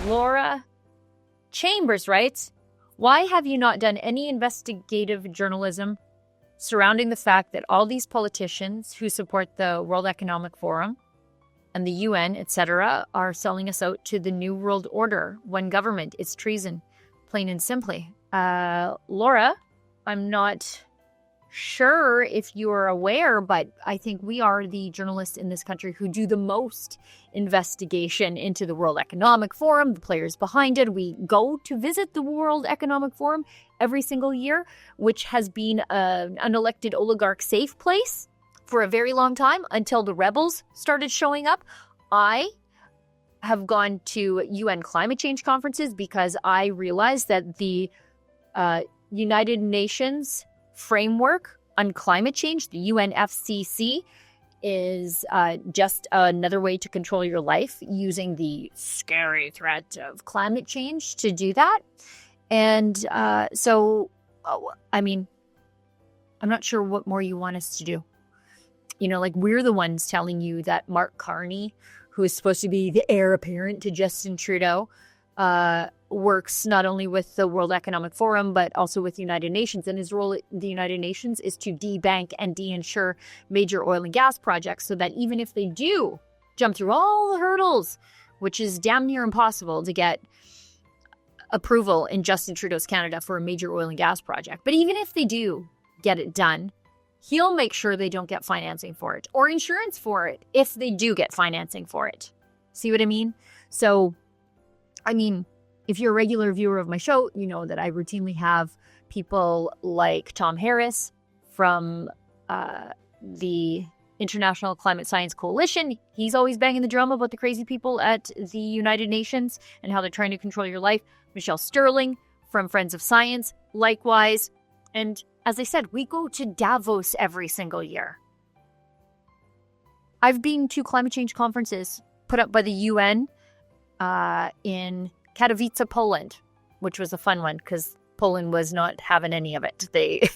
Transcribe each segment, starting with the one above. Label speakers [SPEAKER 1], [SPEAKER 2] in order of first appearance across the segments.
[SPEAKER 1] Laura Chambers writes, why have you not done any investigative journalism surrounding the fact that all these politicians who support the World Economic Forum and the UN, etc., are selling us out to the New World Order, one government? It's treason, plain and simply. Laura, I'm not sure if you are aware, but I think we are the journalists in this country who do the most investigation into the World Economic Forum, the players behind it. We go to visit the World Economic Forum every single year, which has been an unelected oligarch safe place for a very long time until the rebels started showing up. I have gone to UN climate change conferences because I realized that the United Nations framework on climate change, the UNFCCC, is just another way to control your life using the scary threat of climate change to do that. And I'm not sure what more you want us to do. We're the ones telling you that Mark Carney, who is supposed to be the heir apparent to Justin Trudeau, works not only with the World Economic Forum, but also with the United Nations. And his role at the United Nations is to debank and de-insure major oil and gas projects so that even if they do jump through all the hurdles, which is damn near impossible to get approval in Justin Trudeau's Canada for a major oil and gas project. But even if they do get it done, he'll make sure they don't get financing for it or insurance for it if they do get financing for it. See what I mean? So, if you're a regular viewer of my show, you know that I routinely have people like Tom Harris from the International Climate Science Coalition. He's always banging the drum about the crazy people at the United Nations and how they're trying to control your life. Michelle Sterling from Friends of Science, likewise. And as I said, we go to Davos every single year. I've been to climate change conferences put up by the UN in Katowice, Poland, which was a fun one because Poland was not having any of it. They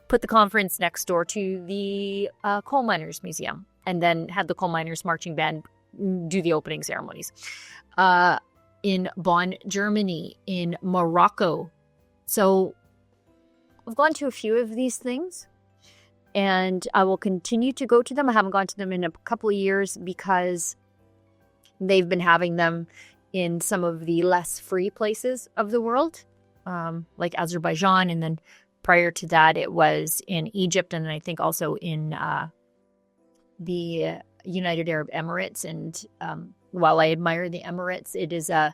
[SPEAKER 1] put the conference next door to the Coal Miners Museum and then had the Coal Miners Marching Band do the opening ceremonies. In Bonn, Germany, in Morocco. So I've gone to a few of these things and I will continue to go to them. I haven't gone to them in a couple of years because they've been having them in some of the less free places of the world, like Azerbaijan. And then prior to that, it was in Egypt. And I think also in the United Arab Emirates. And while I admire the Emirates, it is a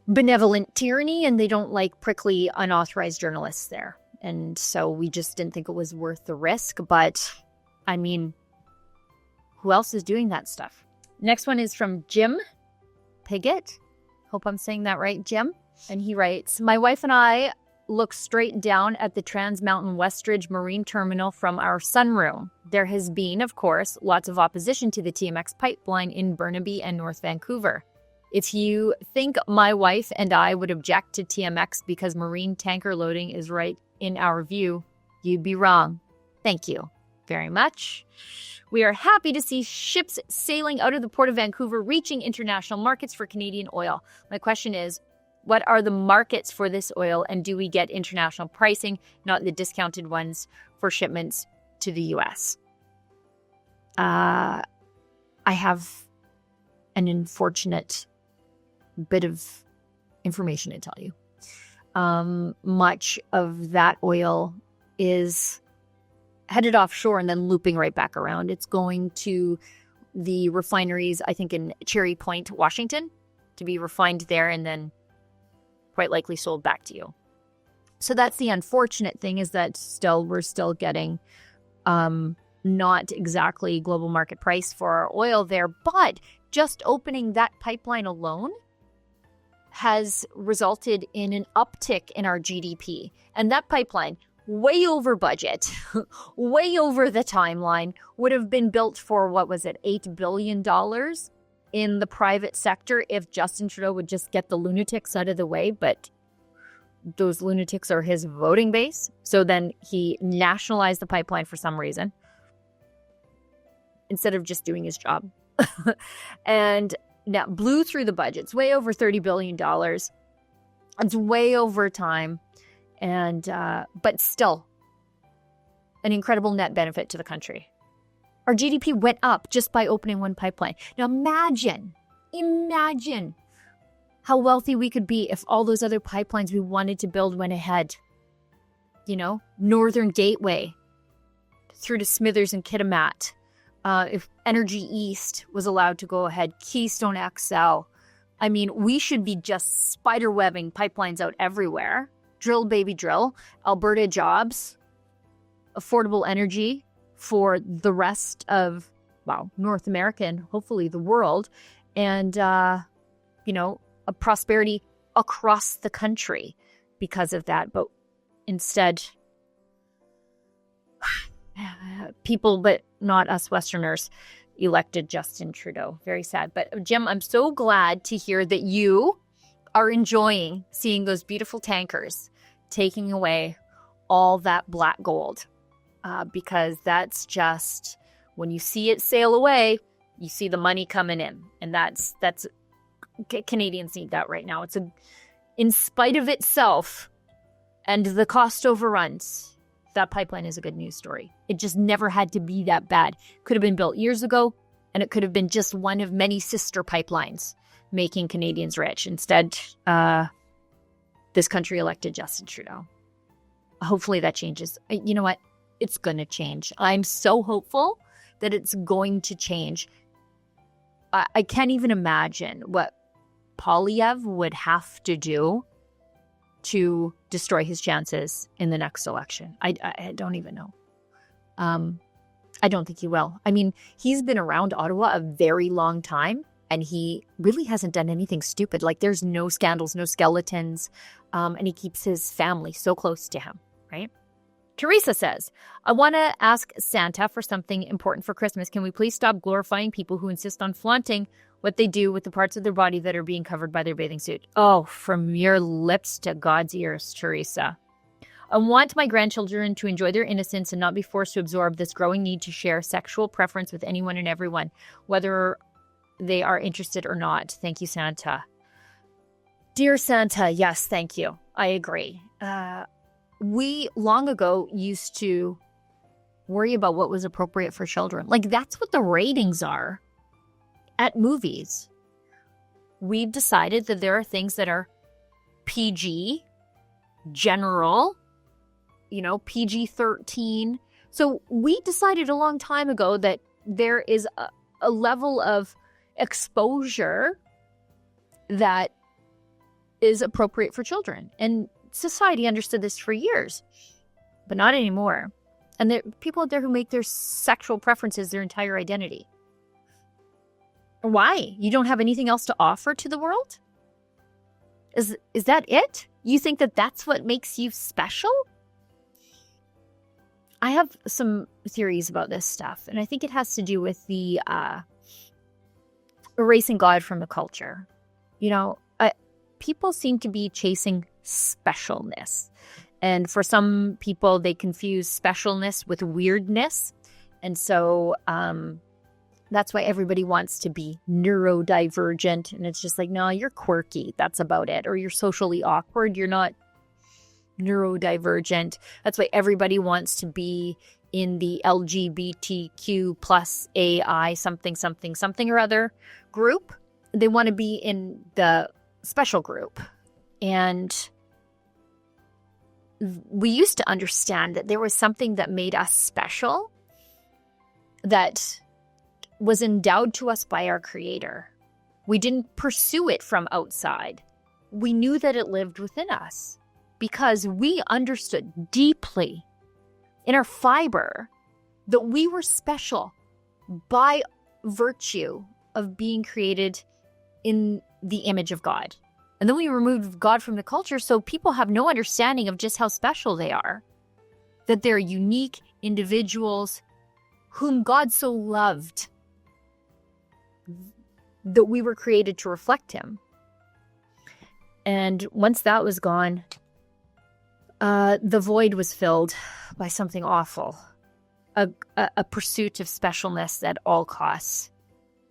[SPEAKER 1] benevolent tyranny and they don't like prickly, unauthorized journalists there. And so we just didn't think it was worth the risk. But who else is doing that stuff? Next one is from Jim Piggott. Hope I'm saying that right, Jim. And he writes, my wife and I look straight down at the Trans Mountain Westridge Marine Terminal from our sunroom. There has been, of course, lots of opposition to the TMX pipeline in Burnaby and North Vancouver. If you think my wife and I would object to TMX because marine tanker loading is right in our view, you'd be wrong. Thank you very much. We are happy to see ships sailing out of the Port of Vancouver, reaching international markets for Canadian oil. My question is, what are the markets for this oil, and do we get international pricing, not the discounted ones for shipments to the U.S.? I have an unfortunate bit of information to tell you. Much of that oil is headed offshore and then looping right back around. It's going to the refineries, I think in Cherry Point, Washington, to be refined there and then quite likely sold back to you. So that's the unfortunate thing, is that we're still getting not exactly global market price for our oil there, but just opening that pipeline alone has resulted in an uptick in our GDP. And that pipeline, way over budget, way over the timeline, would have been built for, what was it, $8 billion in the private sector if Justin Trudeau would just get the lunatics out of the way. But those lunatics are his voting base. So then he nationalized the pipeline for some reason instead of just doing his job. And now blew through the budgets, way over $30 billion. It's way over time. And, but still an incredible net benefit to the country. Our GDP went up just by opening one pipeline. Now imagine how wealthy we could be if all those other pipelines we wanted to build went ahead. You know, Northern Gateway through to Smithers and Kitimat. If Energy East was allowed to go ahead, Keystone XL. I mean, we should be just spiderwebbing pipelines out everywhere. Drill, baby, drill. Alberta jobs. Affordable energy for the rest of, North America and hopefully the world. And, a prosperity across the country because of that. But instead, people, but not us Westerners, elected Justin Trudeau. Very sad. But Jim, I'm so glad to hear that you are enjoying seeing those beautiful tankers taking away all that black gold. Because that's just, when you see it sail away, you see the money coming in. And that's Canadians need that right now. In spite of itself and the cost overruns, that pipeline is a good news story. It just never had to be that bad. Could have been built years ago, and it could have been just one of many sister pipelines making Canadians rich. Instead, this country elected Justin Trudeau. Hopefully that changes. You know what? It's going to change. I'm so hopeful that it's going to change. I can't even imagine what Poilievre would have to do to destroy his chances in the next election. I don't even know. I don't think he will. I mean, he's been around Ottawa a very long time, and he really hasn't done anything stupid. Like, there's no scandals, no skeletons, and he keeps his family so close to him, right? Teresa says, I want to ask Santa for something important for Christmas. Can we please stop glorifying people who insist on flaunting what they do with the parts of their body that are being covered by their bathing suit? Oh, from your lips to God's ears, Teresa. I want my grandchildren to enjoy their innocence and not be forced to absorb this growing need to share sexual preference with anyone and everyone, whether they are interested or not. Thank you, Santa. Dear Santa, yes, thank you. I agree. We long ago used to worry about what was appropriate for children. Like, that's what the ratings are at movies. We've decided that there are things that are PG, general, PG-13. So we decided a long time ago that there is a level of exposure that is appropriate for children. And society understood this for years, but not anymore. And there are people out there who make their sexual preferences their entire identity. Why? You don't have anything else to offer to the world? Is that it? You think that that's what makes you special? I have some theories about this stuff, and I think it has to do with the erasing God from the culture. People seem to be chasing specialness. And for some people, they confuse specialness with weirdness. And so that's why everybody wants to be neurodivergent. And it's just like, no, you're quirky. That's about it. Or you're socially awkward. You're not neurodivergent. That's why everybody wants to be in the LGBTQ plus AI something or other group. They want to be in the special group. And we used to understand that there was something that made us special that was endowed to us by our Creator. We didn't pursue it from outside. We knew that it lived within us because we understood deeply in our fiber that we were special by virtue of being created in the image of God. And then we removed God from the culture, so people have no understanding of just how special they are. That they're unique individuals whom God so loved that we were created to reflect Him. And once that was gone, the void was filled by something awful. A pursuit of specialness at all costs,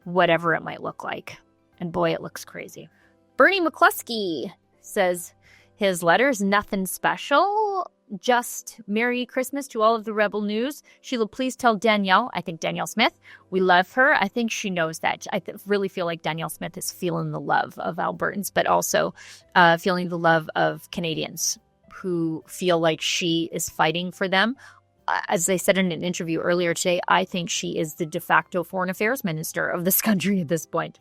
[SPEAKER 1] whatever it might look like. And boy, it looks crazy. Bernie McCluskey says his letter's nothing special. Just Merry Christmas to all of the Rebel News. Sheila, please tell Danielle, I think Danielle Smith, we love her. I think she knows that. I really feel like Danielle Smith is feeling the love of Albertans, but also feeling the love of Canadians who feel like she is fighting for them. As I said in an interview earlier today, I think she is the de facto foreign affairs minister of this country at this point.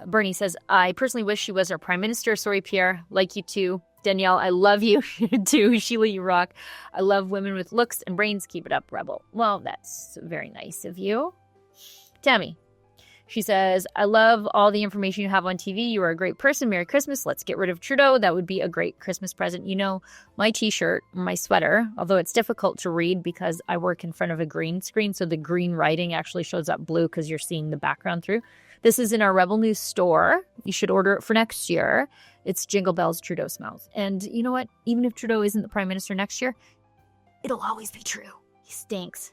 [SPEAKER 1] Bernie says, I personally wish she was our prime minister. Sorry, Pierre. Like you too. Danielle, I love you too. Sheila, you rock. I love women with looks and brains. Keep it up, Rebel. Well, that's very nice of you. Tammy, she says, I love all the information you have on TV. You are a great person. Merry Christmas. Let's get rid of Trudeau. That would be a great Christmas present. You know, my t-shirt, my sweater, although it's difficult to read because I work in front of a green screen, so the green writing actually shows up blue because you're seeing the background through. This is in our Rebel News store. You should order it for next year. It's Jingle Bells, Trudeau Smells. And you know what? Even if Trudeau isn't the prime minister next year, it'll always be true. He stinks.